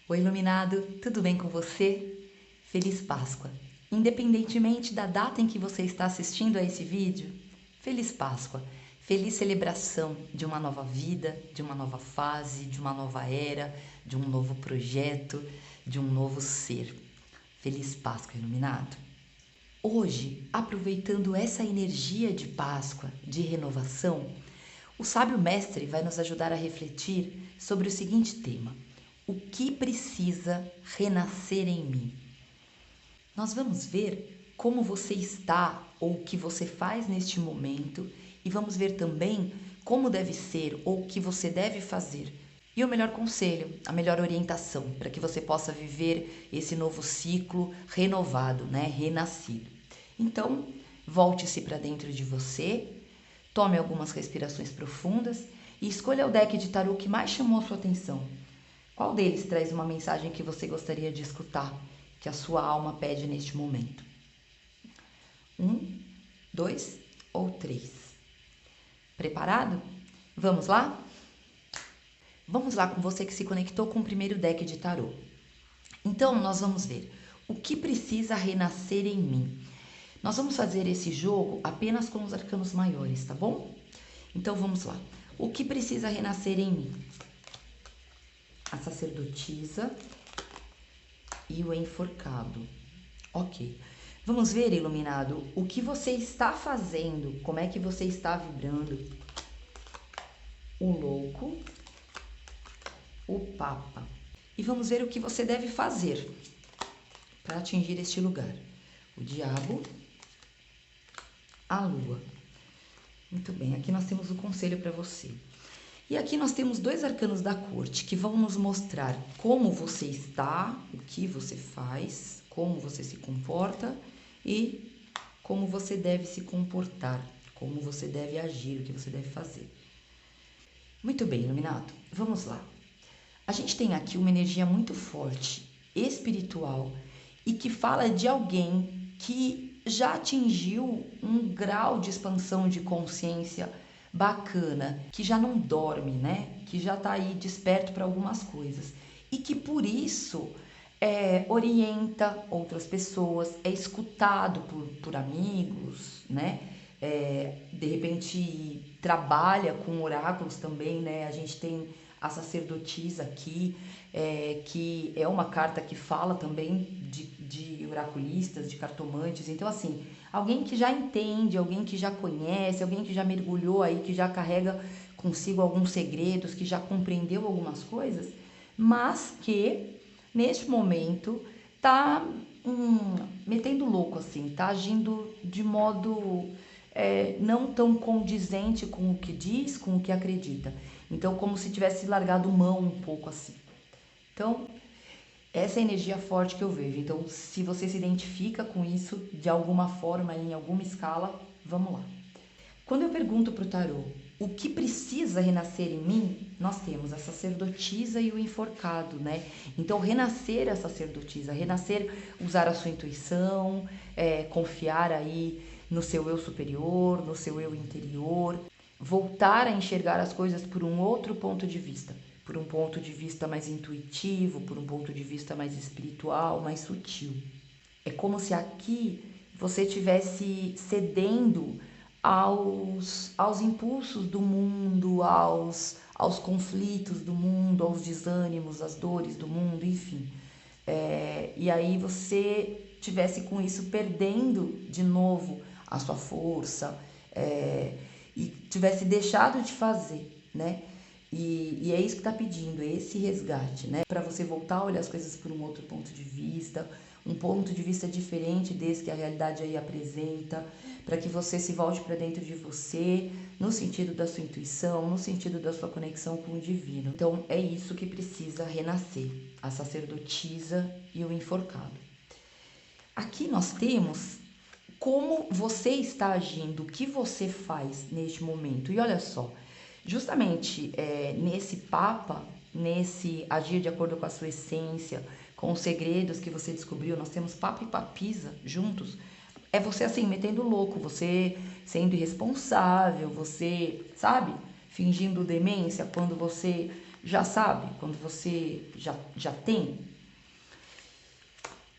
Oi, iluminado, tudo bem com você? Feliz Páscoa! Independentemente da data em que você está assistindo a esse vídeo, Feliz Páscoa! Feliz celebração de uma nova vida, de uma nova fase, de uma nova era, de um novo projeto, de um novo ser. Feliz Páscoa, iluminado! Hoje, aproveitando essa energia de Páscoa, de renovação, o sábio mestre vai nos ajudar a refletir sobre o seguinte tema: o que precisa renascer em mim? Nós vamos ver como você está ou o que você faz neste momento e vamos ver também como deve ser ou o que você deve fazer. E o melhor conselho, a melhor orientação para que você possa viver esse novo ciclo renovado, né? Renascido. Então, volte-se para dentro de você, tome algumas respirações profundas e escolha o deck de tarô que mais chamou a sua atenção. Qual deles traz uma mensagem que você gostaria de escutar, que a sua alma pede neste momento? 1, 2 ou 3? Preparado? Vamos lá? Vamos lá com você que se conectou com o primeiro deck de tarô. Então, nós vamos ver o que precisa renascer em mim. Nós vamos fazer esse jogo apenas com os arcanos maiores, tá bom? Então, vamos lá. O que precisa renascer em mim? A sacerdotisa e o enforcado. Ok. Vamos ver, iluminado, o que você está fazendo, como é que você está vibrando. O louco, o papa. E vamos ver o que você deve fazer para atingir este lugar. O diabo, a lua. Muito bem, aqui nós temos o conselho para você. E aqui nós temos dois arcanos da corte que vão nos mostrar como você está, o que você faz, como você se comporta e como você deve se comportar, como você deve agir, o que você deve fazer. Muito bem, iluminado, vamos lá. A gente tem aqui uma energia muito forte, espiritual, e que fala de alguém que já atingiu um grau de expansão de consciência bacana, que já não dorme, né? Que já tá aí desperto para algumas coisas. E que por isso orienta outras pessoas, é escutado por amigos, né? De repente trabalha com oráculos também, né? A gente tem a sacerdotisa aqui, que é uma carta que fala também de oraculistas, de cartomantes. Então, assim, alguém que já entende, alguém que já conhece, alguém que já mergulhou aí, que já carrega consigo alguns segredos, que já compreendeu algumas coisas, mas que neste momento tá metendo louco, assim, tá agindo de modo não tão condizente com o que diz, com o que acredita. Então, como se tivesse largado mão um pouco assim. Então, essa é a energia forte que eu vejo. Então, se você se identifica com isso de alguma forma, em alguma escala, vamos lá. Quando eu pergunto para o tarô o que precisa renascer em mim, nós temos a sacerdotisa e o enforcado, né? Então, renascer a sacerdotisa, renascer, usar a sua intuição, confiar aí no seu eu superior, no seu eu interior, voltar a enxergar as coisas por um outro ponto de vista, por um ponto de vista mais intuitivo, por um ponto de vista mais espiritual, mais sutil. É como se aqui você estivesse cedendo aos impulsos do mundo, aos conflitos do mundo, aos desânimos, às dores do mundo, enfim. E aí você tivesse com isso perdendo de novo a sua força, e tivesse deixado de fazer, né? E é isso que está pedindo, é esse resgate, né? Para você voltar a olhar as coisas por um outro ponto de vista, um ponto de vista diferente desse que a realidade aí apresenta, para que você se volte para dentro de você, no sentido da sua intuição, no sentido da sua conexão com o divino. Então é isso que precisa renascer, a sacerdotisa e o enforcado. Aqui nós temos como você está agindo, o que você faz neste momento. E olha só, justamente nesse Papa, nesse agir de acordo com a sua essência, com os segredos que você descobriu, nós temos Papa e Papisa juntos. É você assim, metendo louco, você sendo irresponsável, você, sabe, fingindo demência quando você já sabe, quando você já tem.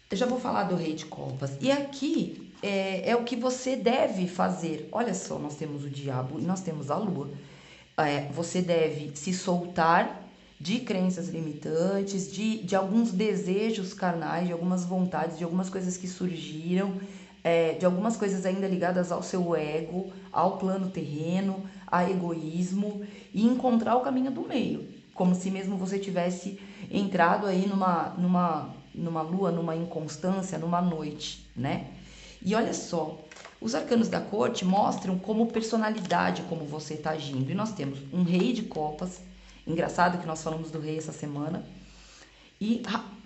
Eu já vou falar do Rei de Copas. E aqui é o que você deve fazer. Olha só, nós temos o diabo e nós temos a lua. Você deve se soltar de crenças limitantes, de alguns desejos carnais, de algumas vontades, de algumas coisas que surgiram, de algumas coisas ainda ligadas ao seu ego, ao plano terreno, a egoísmo, e encontrar o caminho do meio, como se mesmo você tivesse entrado aí numa lua, numa inconstância, numa noite, né? E olha só, os arcanos da corte mostram como personalidade, como você está agindo. E nós temos um rei de copas. Engraçado que nós falamos do rei essa semana. E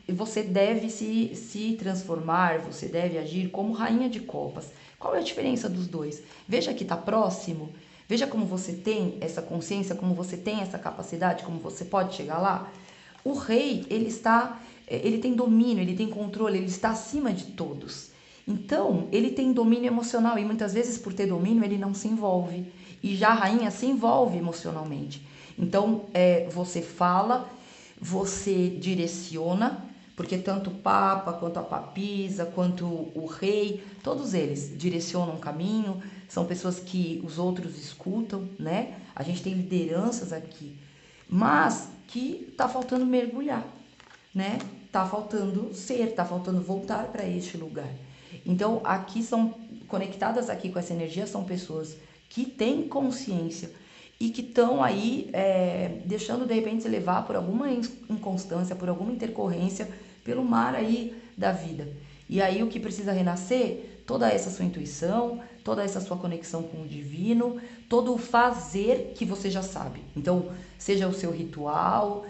você deve se transformar, você deve agir como rainha de copas. Qual é a diferença dos dois? Veja que está próximo. Veja como você tem essa consciência, como você tem essa capacidade, como você pode chegar lá. O rei, ele tem domínio, ele tem controle, ele está acima de todos. Então, ele tem domínio emocional e muitas vezes por ter domínio ele não se envolve. E já a rainha se envolve emocionalmente. Então, você fala, você direciona, porque tanto o Papa, quanto a Papisa, quanto o rei, todos eles direcionam o caminho, são pessoas que os outros escutam, né? A gente tem lideranças aqui, mas que tá faltando mergulhar, né? Tá faltando ser, tá faltando voltar para este lugar. Então, aqui são conectadas aqui com essa energia, são pessoas que têm consciência e que estão aí deixando de repente se levar por alguma inconstância, por alguma intercorrência, pelo mar aí da vida. E aí o que precisa renascer? Toda essa sua intuição, toda essa sua conexão com o divino, todo o fazer que você já sabe. Então, seja o seu ritual,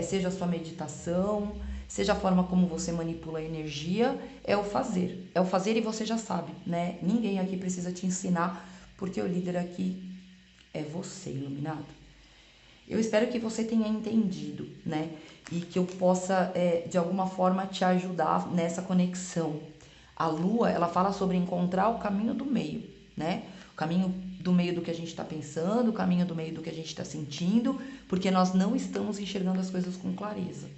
seja a sua meditação, seja a forma como você manipula a energia, é o fazer. É o fazer e você já sabe, né? Ninguém aqui precisa te ensinar, porque o líder aqui é você, iluminado. Eu espero que você tenha entendido, né? E que eu possa, de alguma forma, te ajudar nessa conexão. A lua, ela fala sobre encontrar o caminho do meio, né? O caminho do meio do que a gente está pensando, o caminho do meio do que a gente está sentindo, porque nós não estamos enxergando as coisas com clareza.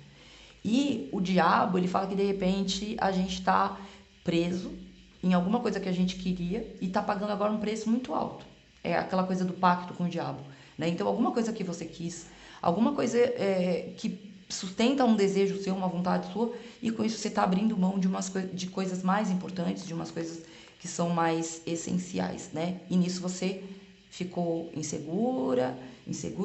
E o diabo, ele fala que de repente a gente está preso em alguma coisa que a gente queria e está pagando agora um preço muito alto. É aquela coisa do pacto com o diabo, né? Então, alguma coisa que você quis, alguma coisa que sustenta um desejo seu, uma vontade sua, e com isso você está abrindo mão de coisas mais importantes, de umas coisas que são mais essenciais, né? E nisso você ficou inseguro,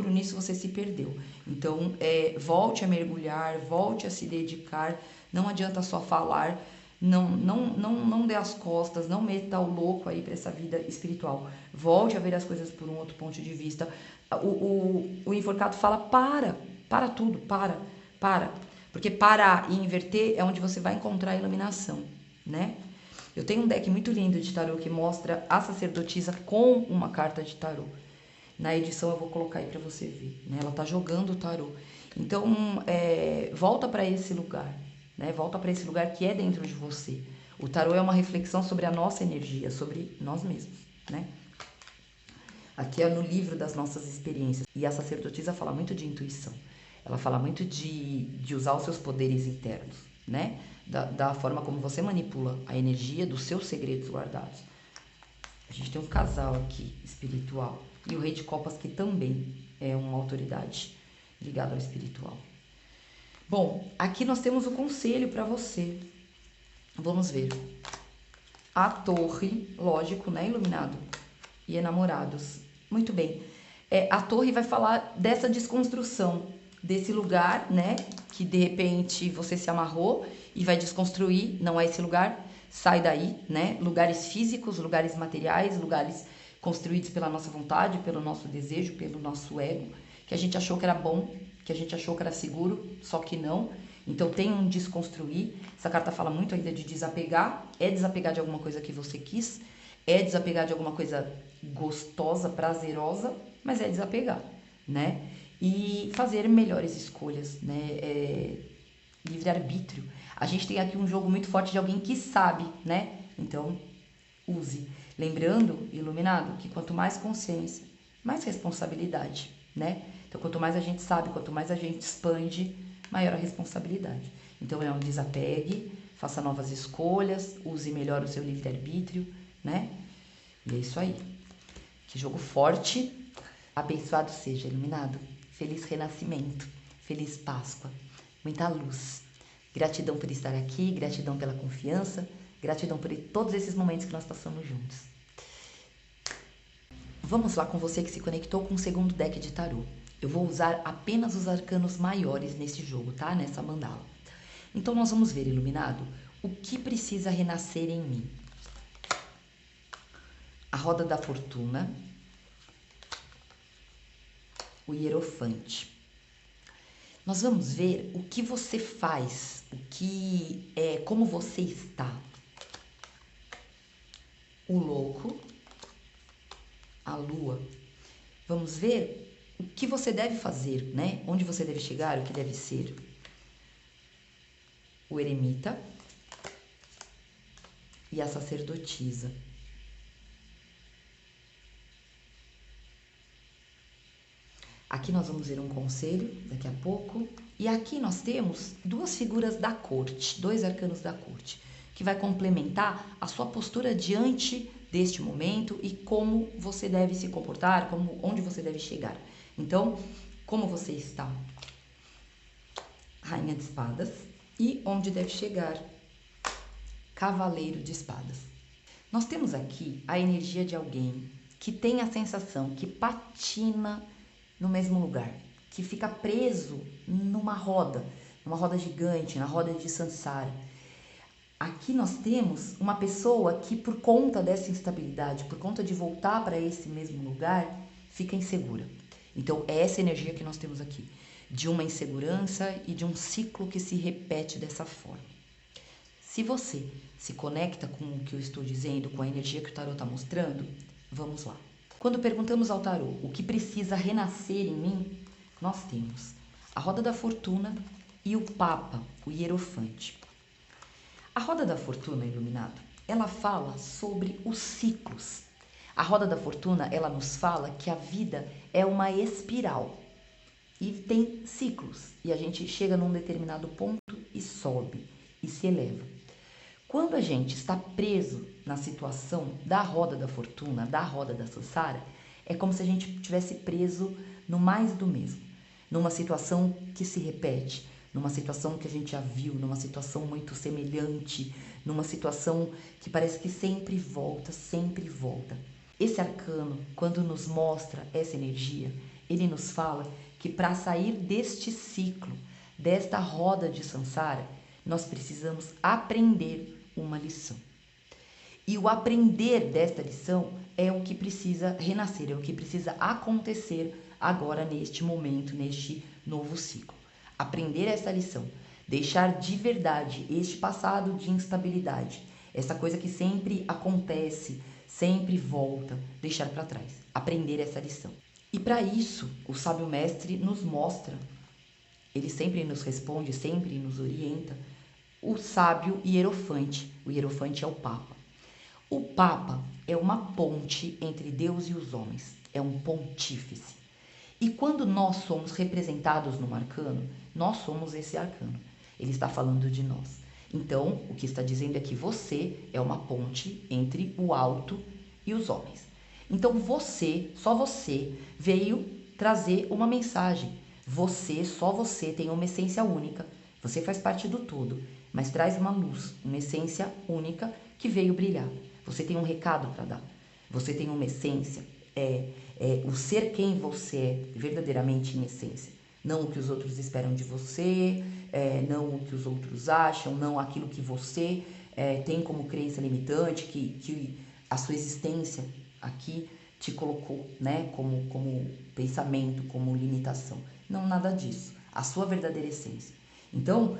nisso você se perdeu. Então, volte a mergulhar, volte a se dedicar, não adianta só falar, não dê as costas, não meta o louco aí para essa vida espiritual. Volte a ver as coisas por um outro ponto de vista. O enforcado fala, para tudo, para. Porque parar e inverter é onde você vai encontrar a iluminação, né? Eu tenho um deck muito lindo de tarô que mostra a sacerdotisa com uma carta de tarô. Na edição eu vou colocar aí para você ver, né? Ela tá jogando o tarô. Então, volta para esse lugar, né? Volta para esse lugar que é dentro de você. O tarô é uma reflexão sobre a nossa energia, sobre nós mesmos, né? Aqui é no livro das nossas experiências. E a sacerdotisa fala muito de intuição. Ela fala muito de usar os seus poderes internos, né? Da forma como você manipula a energia dos seus segredos guardados. A gente tem um casal aqui espiritual. E o Rei de Copas, que também é uma autoridade ligada ao espiritual. Bom, aqui nós temos o conselho para você. Vamos ver. A torre, lógico, né, iluminado? E enamorados. Muito bem. A torre vai falar dessa desconstrução, desse lugar, né, que de repente você se amarrou e vai desconstruir, não é esse lugar, sai daí, né? Lugares físicos, lugares materiais, lugares construídos pela nossa vontade, pelo nosso desejo, pelo nosso ego, que a gente achou que era bom, que a gente achou que era seguro, só que não. Então tem um desconstruir. Essa carta fala muito ainda de desapegar, desapegar de alguma coisa que você quis, desapegar de alguma coisa gostosa, prazerosa, mas desapegar, né? E fazer melhores escolhas, né? Livre-arbítrio. A gente tem aqui um jogo muito forte de alguém que sabe, né? Então, use. Lembrando, iluminado, que quanto mais consciência, mais responsabilidade, né? Então, quanto mais a gente sabe, quanto mais a gente expande, maior a responsabilidade. Então, é um desapegue, faça novas escolhas, use melhor o seu livre-arbítrio, né? E é isso aí. Que jogo forte. Abençoado seja, iluminado. Feliz renascimento. Feliz Páscoa. Muita luz. Gratidão por estar aqui, gratidão pela confiança, gratidão por todos esses momentos que nós passamos juntos. Vamos lá com você que se conectou com o segundo deck de tarô. Eu vou usar apenas os arcanos maiores nesse jogo, tá? Nessa mandala. Então nós vamos ver, iluminado, o que precisa renascer em mim. A roda da fortuna, o hierofante. Nós vamos ver o que você faz, como você está. O louco, a lua. Vamos ver o que você deve fazer, né? Onde você deve chegar, o que deve ser. O eremita e a sacerdotisa. Aqui nós vamos ver um conselho daqui a pouco. E aqui nós temos duas figuras da corte, dois arcanos da corte, que vai complementar a sua postura diante deste momento e como você deve se comportar, onde você deve chegar. Então, como você está? Rainha de espadas. E onde deve chegar? Cavaleiro de espadas. Nós temos aqui a energia de alguém que tem a sensação que patina no mesmo lugar, que fica preso numa roda gigante, na roda de Sansara. Aqui nós temos uma pessoa que, por conta dessa instabilidade, por conta de voltar para esse mesmo lugar, fica insegura. Então, é essa energia que nós temos aqui, de uma insegurança e de um ciclo que se repete dessa forma. Se você se conecta com o que eu estou dizendo, com a energia que o tarô está mostrando, vamos lá. Quando perguntamos ao tarô o que precisa renascer em mim, nós temos a roda da fortuna e o papa, o hierofante. A roda da fortuna, iluminado, ela fala sobre os ciclos. A roda da fortuna, ela nos fala que a vida é uma espiral e tem ciclos. E a gente chega num determinado ponto e sobe e se eleva. Quando a gente está preso na situação da roda da fortuna, da roda da Sansara, é como se a gente estivesse preso no mais do mesmo, numa situação que se repete, numa situação que a gente já viu, numa situação muito semelhante, numa situação que parece que sempre volta, sempre volta. Esse arcano, quando nos mostra essa energia, ele nos fala que para sair deste ciclo, desta roda de Sansara, nós precisamos aprender uma lição. E o aprender desta lição é o que precisa renascer, é o que precisa acontecer agora neste momento, neste novo ciclo. Aprender essa lição, deixar de verdade este passado de instabilidade, essa coisa que sempre acontece, sempre volta, deixar para trás, aprender essa lição. E para isso, o sábio mestre nos mostra, ele sempre nos responde, sempre nos orienta, o sábio hierofante. O hierofante é o Papa. O Papa é uma ponte entre Deus e os homens, é um pontífice. E quando nós somos representados no arcano, nós somos esse arcano. Ele está falando de nós. Então, o que está dizendo é que você é uma ponte entre o alto e os homens. Então, você, só você, veio trazer uma mensagem. Você, só você, tem uma essência única. Você faz parte do todo, mas traz uma luz, uma essência única que veio brilhar. Você tem um recado para dar. Você tem uma essência, o ser quem você é, verdadeiramente em essência. Não o que os outros esperam de você, não o que os outros acham, não aquilo que você tem como crença limitante, que a sua existência aqui te colocou, né, como pensamento, como limitação. Não, nada disso. A sua verdadeira essência. Então,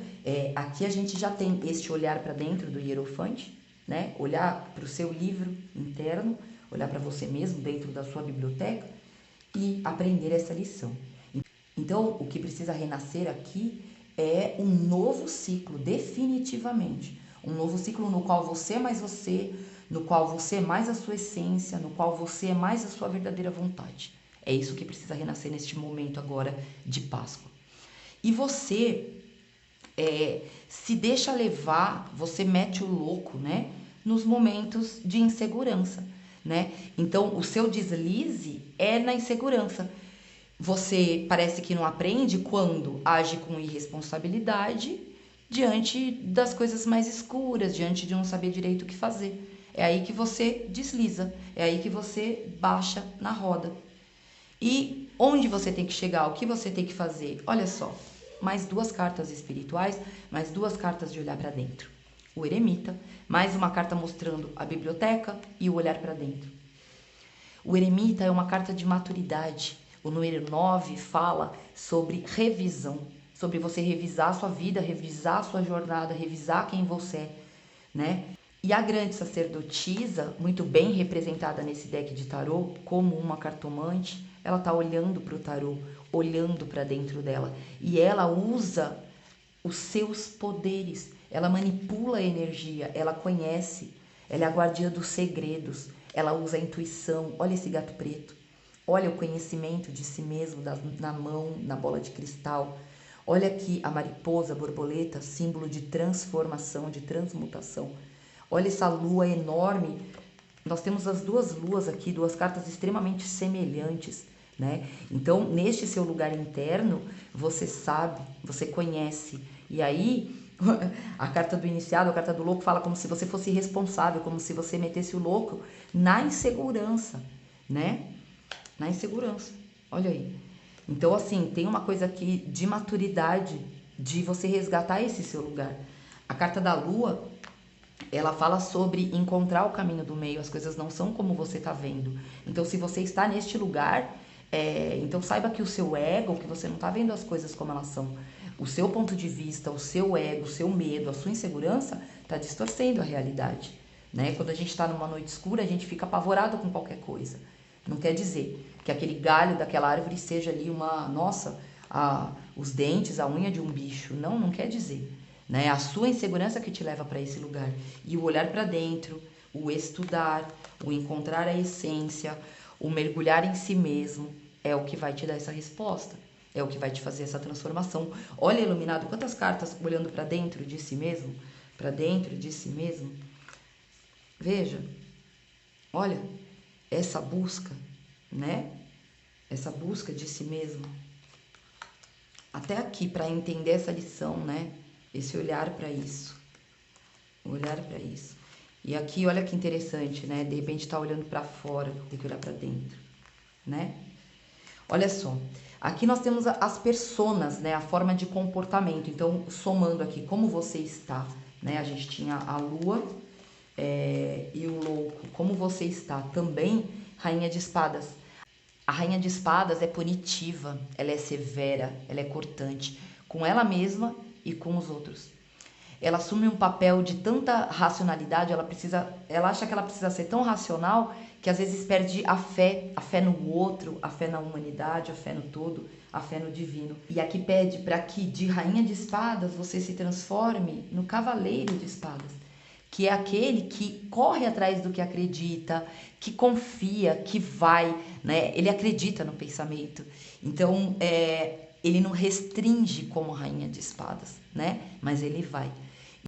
aqui a gente já tem este olhar para dentro do hierofante, né? Olhar para o seu livro interno, olhar para você mesmo dentro da sua biblioteca e aprender essa lição. Então, o que precisa renascer aqui é um novo ciclo, definitivamente. Um novo ciclo no qual você é mais você, no qual você é mais a sua essência, no qual você é mais a sua verdadeira vontade. É isso que precisa renascer neste momento agora de Páscoa. E você se deixa levar, você mete o louco, né? Nos momentos de insegurança, né? Então, o seu deslize é na insegurança. Você parece que não aprende quando age com irresponsabilidade diante das coisas mais escuras, diante de não saber direito o que fazer. É aí que você desliza, é aí que você baixa na roda. E onde você tem que chegar, o que você tem que fazer? Olha só, mais 2 cartas espirituais, mais 2 cartas de olhar para dentro. O eremita, mais uma carta mostrando a biblioteca e o olhar para dentro. O eremita é uma carta de maturidade. O número 9 fala sobre revisão, sobre você revisar a sua vida, revisar a sua jornada, revisar quem você é, né? E a grande sacerdotisa, muito bem representada nesse deck de tarô, como uma cartomante, ela está olhando para o tarô, olhando para dentro dela. E ela usa os seus poderes, ela manipula a energia, ela conhece, ela é a guardiã dos segredos, ela usa a intuição. Olha esse gato preto, olha o conhecimento de si mesmo na mão, na bola de cristal. Olha aqui a mariposa, a borboleta, símbolo de transformação, de transmutação. Olha essa lua enorme. Nós temos as 2 luas aqui, 2 cartas extremamente semelhantes, né? Então, neste seu lugar interno, você sabe, você conhece. E aí, a carta do iniciado, a carta do louco, fala como se você fosse responsável, como se você metesse o louco na insegurança, né? Na insegurança. Olha aí. Então, assim, tem uma coisa aqui de maturidade, de você resgatar esse seu lugar. A carta da lua, ela fala sobre encontrar o caminho do meio, as coisas não são como você está vendo. Então, se você está neste lugar, então saiba que o seu ego, que você não está vendo as coisas como elas são. O seu ponto de vista, o seu ego, o seu medo, a sua insegurança está distorcendo a realidade, né? Quando a gente está numa noite escura, a gente fica apavorado com qualquer coisa. Não quer dizer que aquele galho daquela árvore seja ali os dentes, a unha de um bicho. Não, não quer dizer. Né? A sua insegurança que te leva para esse lugar. E o olhar para dentro, o estudar, o encontrar a essência, o mergulhar em si mesmo é o que vai te dar essa resposta. É o que vai te fazer essa transformação. Olha, iluminado, quantas cartas olhando para dentro de si mesmo? Para dentro de si mesmo. Veja, olha, essa busca, né? Essa busca de si mesmo. Até aqui, para entender essa lição, né? Esse olhar para isso. Olhar para isso. E aqui, olha que interessante, né? De repente tá olhando para fora, tem que olhar para dentro, né? Olha só. Aqui nós temos as personas, né? A forma de comportamento. Então, somando aqui, como você está, né? A gente tinha a lua e o louco. Como você está? Também, rainha de espadas. A rainha de espadas é punitiva, ela é severa, ela é cortante. Com ela mesma e com os outros. Ela assume um papel de tanta racionalidade, ela acha que ela precisa ser tão racional que às vezes perde a fé no outro, a fé na humanidade, a fé no todo, a fé no divino. E aqui pede para que de rainha de espadas você se transforme no cavaleiro de espadas, que é aquele que corre atrás do que acredita, que confia, que vai, né? Ele acredita no pensamento. Então, ele não restringe como rainha de espadas, né? Mas ele vai.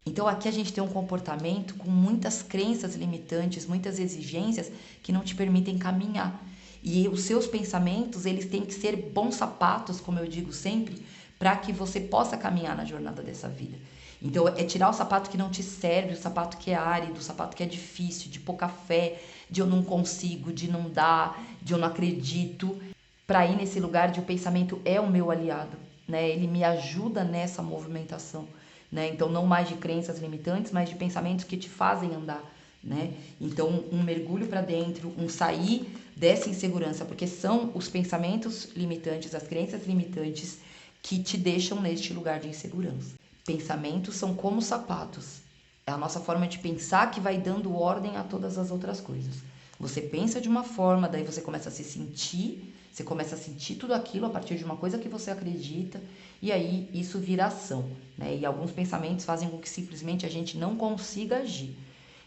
Então aqui a gente tem um comportamento com muitas crenças limitantes, muitas exigências que não te permitem caminhar. E os seus pensamentos, eles têm que ser bons sapatos, como eu digo sempre, para que você possa caminhar na jornada dessa vida. Então é tirar o sapato que não te serve, o sapato que é árido, o sapato que é difícil, de pouca fé, de eu não consigo, de não dar, de eu não acredito, para ir nesse lugar de o pensamento é o meu aliado, né? Ele me ajuda nessa movimentação, né? Então não mais de crenças limitantes, mas de pensamentos que te fazem andar, né? Então um mergulho para dentro, um sair dessa insegurança, porque são os pensamentos limitantes, as crenças limitantes que te deixam neste lugar de insegurança. Pensamentos são como sapatos, é a nossa forma de pensar que vai dando ordem a todas as outras coisas. Você pensa de uma forma, daí você começa a se sentir, você começa a sentir tudo aquilo a partir de uma coisa que você acredita, e aí isso vira ação, né? E alguns pensamentos fazem com que simplesmente a gente não consiga agir.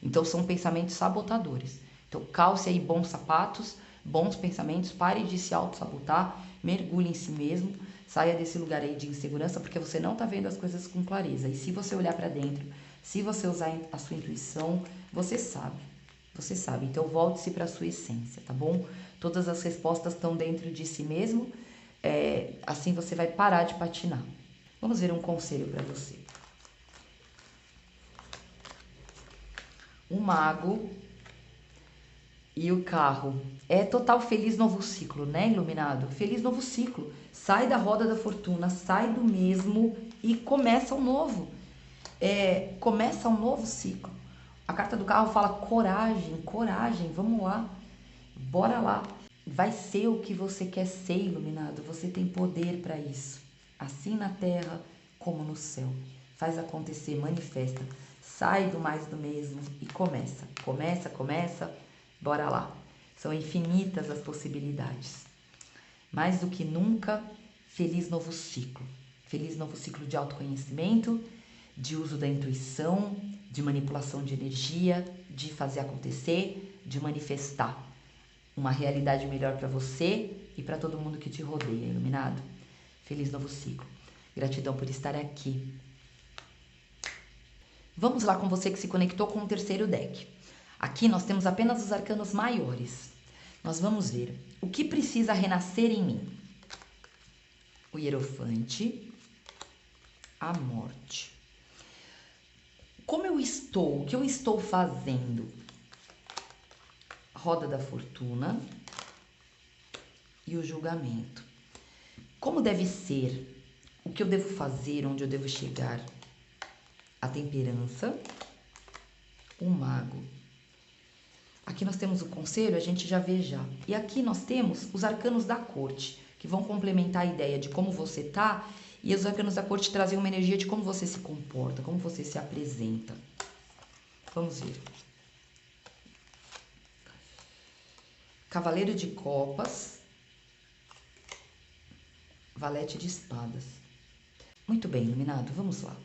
Então são pensamentos sabotadores. Então calce aí bons sapatos, bons pensamentos, pare de se auto-sabotar, mergulhe em si mesmo, saia desse lugar aí de insegurança, porque você não tá vendo as coisas com clareza. E se você olhar para dentro, se você usar a sua intuição, você sabe. Você sabe. Então volte-se para a sua essência, tá bom? Todas as respostas estão dentro de si mesmo. Assim você vai parar de patinar. Vamos ver um conselho para você. O mago e o carro. É total feliz novo ciclo, né, iluminado? Feliz novo ciclo. Sai da roda da fortuna, sai do mesmo e começa um novo. Começa um novo ciclo. A carta do carro fala coragem, coragem, vamos lá. Bora lá. Vai ser o que você quer ser, iluminado. Você tem poder para isso. Assim na terra como no céu. Faz acontecer, manifesta. Sai do mais do mesmo e começa. Começa. Bora lá. São infinitas as possibilidades. Mais do que nunca, feliz novo ciclo. Feliz novo ciclo de autoconhecimento, de uso da intuição, de manipulação de energia, de fazer acontecer, de manifestar uma realidade melhor para você e para todo mundo que te rodeia, iluminado. Feliz novo ciclo. Gratidão por estar aqui. Vamos lá com você que se conectou com o terceiro deck. Aqui nós temos apenas os arcanos maiores. Nós vamos ver o que precisa renascer em mim. O Hierofante, a Morte. Como eu estou? O que eu estou fazendo? Roda da Fortuna e o Julgamento. Como deve ser? O que eu devo fazer? Onde eu devo chegar? A Temperança, o Mago. Aqui nós temos o conselho, a gente já vê já. E aqui nós temos os arcanos da corte, que vão complementar a ideia de como você tá, e os arcanos da corte trazem uma energia de como você se comporta, como você se apresenta. Vamos ver. Cavaleiro de Copas, Valete de Espadas. Muito bem, iluminado, vamos lá.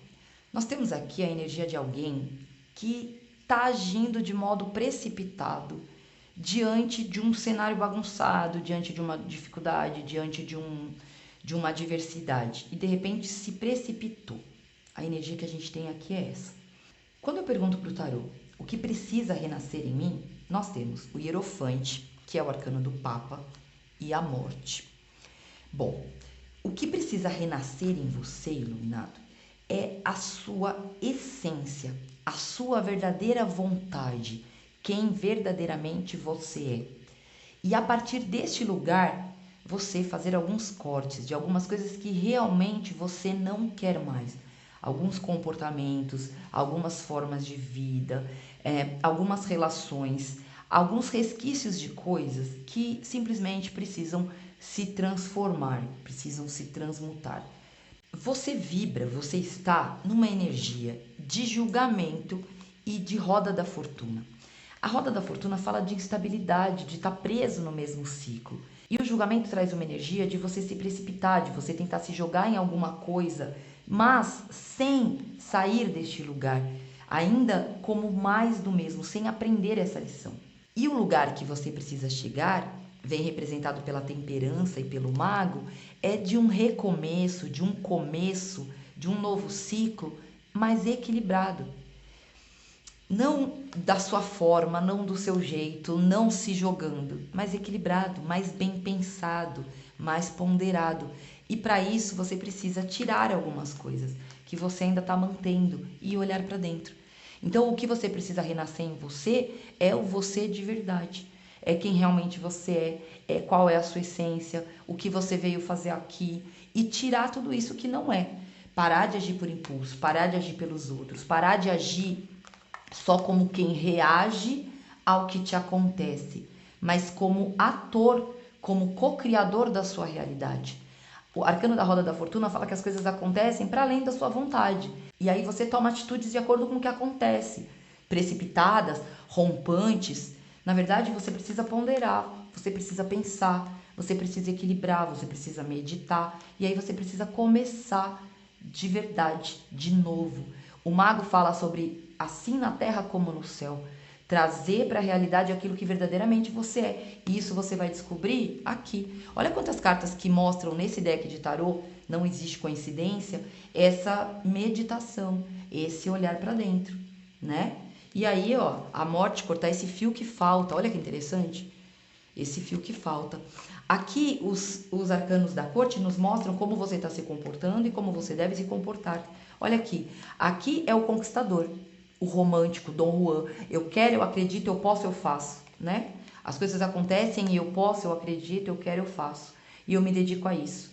Nós temos aqui a energia de alguém que está agindo de modo precipitado diante de um cenário bagunçado, diante de uma dificuldade, diante de uma adversidade. E de repente se precipitou. A energia que a gente tem aqui é essa. Quando eu pergunto para o tarô o que precisa renascer em mim, nós temos o Hierofante, que é o arcano do Papa, e a Morte. Bom, o que precisa renascer em você, iluminado, é a sua essência, a sua verdadeira vontade, quem verdadeiramente você é. E a partir deste lugar, você fazer alguns cortes de algumas coisas que realmente você não quer mais. Alguns comportamentos, algumas formas de vida, algumas relações, alguns resquícios de coisas que simplesmente precisam se transformar, precisam se transmutar. Você vibra, você está numa energia de julgamento e de roda da fortuna. A roda da fortuna fala de instabilidade, de estar preso no mesmo ciclo. E o julgamento traz uma energia de você se precipitar, de você tentar se jogar em alguma coisa, mas sem sair deste lugar, ainda como mais do mesmo, sem aprender essa lição. E o lugar que você precisa chegar, vem representado pela temperança e pelo mago, é de um recomeço, de um começo, de um novo ciclo, mas equilibrado. Não da sua forma, não do seu jeito, não se jogando, mas equilibrado, mais bem pensado, mais ponderado. E para isso você precisa tirar algumas coisas que você ainda está mantendo e olhar para dentro. Então o que você precisa renascer em você é o você de verdade. É quem realmente você é qual é a sua essência, o que você veio fazer aqui e tirar tudo isso que não é. Parar de agir por impulso, parar de agir pelos outros, parar de agir só como quem reage ao que te acontece, mas como ator, como co-criador da sua realidade. O arcano da roda da fortuna fala que as coisas acontecem para além da sua vontade. E aí você toma atitudes de acordo com o que acontece. Precipitadas, rompantes. Na verdade, você precisa ponderar, você precisa pensar, você precisa equilibrar, você precisa meditar. E aí você precisa começar de verdade, de novo. O mago fala sobre assim na terra como no céu. trazer para a realidade aquilo que verdadeiramente você é. E isso você vai descobrir aqui. Olha quantas cartas que mostram nesse deck de tarô, não existe coincidência, essa meditação, esse olhar para dentro, né? E aí, ó, a morte, cortar esse fio que falta. Olha que interessante. Esse fio que falta. Aqui, os arcanos da corte nos mostram como você está se comportando e como você deve se comportar. Olha aqui. Aqui é o conquistador, o romântico, Dom Juan. Eu quero, eu acredito, eu posso, eu faço, né? As coisas acontecem e eu posso, eu acredito, eu quero, eu faço. E eu me dedico a isso.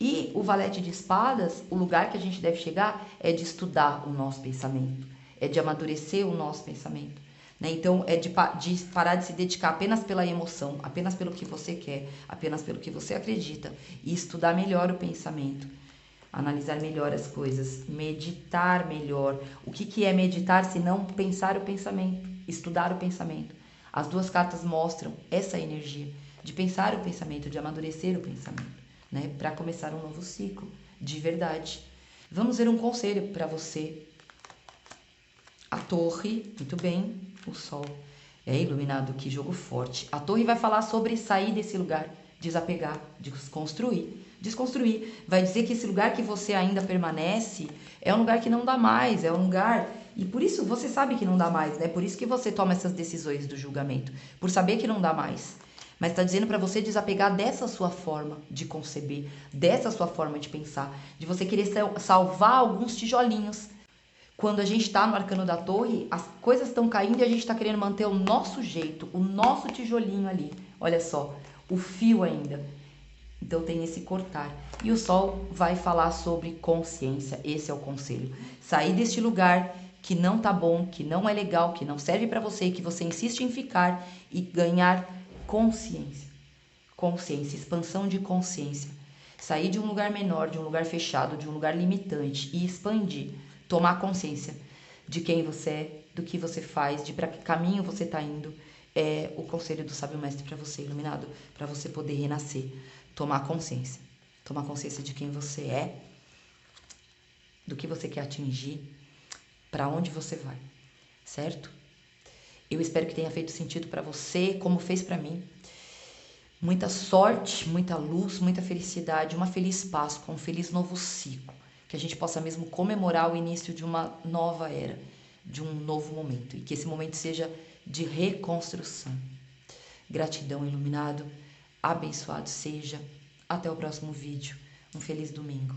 E o valete de espadas, o lugar que a gente deve chegar é de estudar o nosso pensamento, é de amadurecer o nosso pensamento, né? Então, é de parar de se dedicar apenas pela emoção, apenas pelo que você quer, apenas pelo que você acredita, e estudar melhor o pensamento, analisar melhor as coisas, meditar melhor. O que é meditar se não pensar o pensamento, estudar o pensamento? As duas cartas mostram essa energia de pensar o pensamento, de amadurecer o pensamento, né? Para começar um novo ciclo, de verdade. Vamos ver um conselho para você. A torre, muito bem, o sol. É iluminado, que jogo forte. A torre vai falar sobre sair desse lugar, desapegar, desconstruir. Vai dizer que esse lugar que você ainda permanece é um lugar que não dá mais, é um lugar... E por isso você sabe que não dá mais, né? Por isso que você toma essas decisões do julgamento, por saber que não dá mais. Mas está dizendo para você desapegar dessa sua forma de conceber, dessa sua forma de pensar, de você querer salvar alguns tijolinhos. Quando a gente está no arcano da torre, as coisas estão caindo e a gente está querendo manter o nosso jeito, o nosso tijolinho ali. Olha só, o fio ainda. Então tem esse cortar. E o sol vai falar sobre consciência. Esse é o conselho. Sair deste lugar que não tá bom, que não é legal, que não serve para você, que você insiste em ficar, e ganhar consciência. Consciência, expansão de consciência. Sair de um lugar menor, de um lugar fechado, de um lugar limitante e expandir. Tomar consciência de quem você é, do que você faz, de para que caminho você está indo. É o conselho do sábio mestre para você, iluminado, para você poder renascer. Tomar consciência. Tomar consciência de quem você é, do que você quer atingir, para onde você vai, certo? Eu espero que tenha feito sentido para você, como fez para mim. Muita sorte, muita luz, muita felicidade, uma feliz Páscoa, um feliz novo ciclo. Que a gente possa mesmo comemorar o início de uma nova era, de um novo momento. E que esse momento seja de reconstrução. Gratidão, iluminado. Abençoado seja. Até o próximo vídeo. Um feliz domingo.